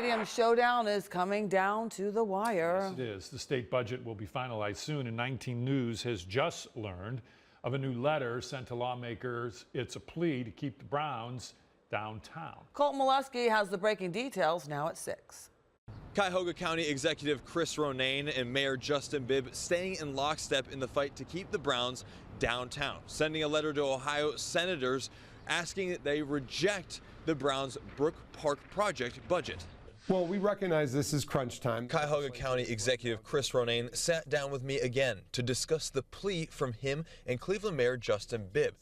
Stadium showdown is coming down to the wire. Yes, it is. The state budget will be finalized soon, and 19 News has just learned of a new letter sent to lawmakers. It's a plea to keep the Browns downtown. Colt Molesky has the breaking details now at 6. Cuyahoga County Executive Chris Ronayne and Mayor Justin Bibb staying in lockstep in the fight to keep the Browns downtown, sending a letter to Ohio senators asking that they reject the Browns Brook Park project budget. Well, we recognize this is crunch time. Cuyahoga County Executive Chris Ronayne sat down with me again to discuss the plea from him and Cleveland Mayor Justin Bibb.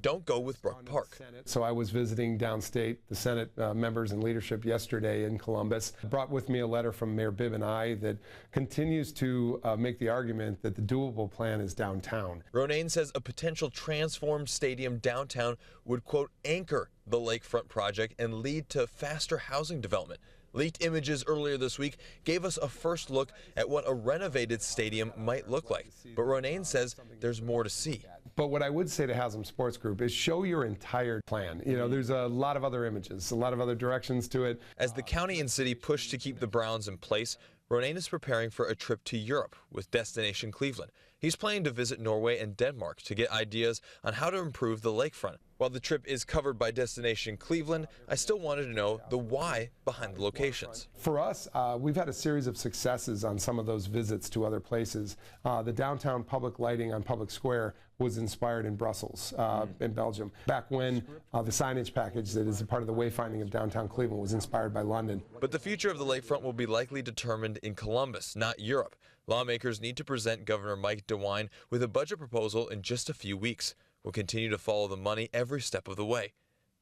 Don't go with Brook Park. So I was visiting downstate, the Senate members and leadership yesterday in Columbus. Brought with me a letter from Mayor Bibb and I that continues to make the argument that the doable plan is downtown. Ronayne says a potential transformed stadium downtown would, quote, anchor the lakefront project and lead to faster housing development. Leaked images earlier this week gave us a first look at what a renovated stadium might look like. But Ronayne says there's more to see. But what I would say to Haslam Sports Group is show your entire plan. You know, there's a lot of other images, a lot of other directions to it. As the county and city push to keep the Browns in place, Ronayne is preparing for a trip to Europe with Destination Cleveland. He's planning to visit Norway and Denmark to get ideas on how to improve the lakefront. While the trip is covered by Destination Cleveland, I still wanted to know the why behind the locations. For us, we've had a series of successes on some of those visits to other places. The downtown public lighting on Public Square was inspired in Brussels, in Belgium. Back when the signage package that is a part of the wayfinding of downtown Cleveland was inspired by London. But the future of the lakefront will be likely determined in Columbus, not Europe. Lawmakers need to present Governor Mike DeWine with a budget proposal in just a few weeks. We'll continue to follow the money every step of the way.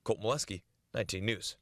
Colt Molesky, 19 News.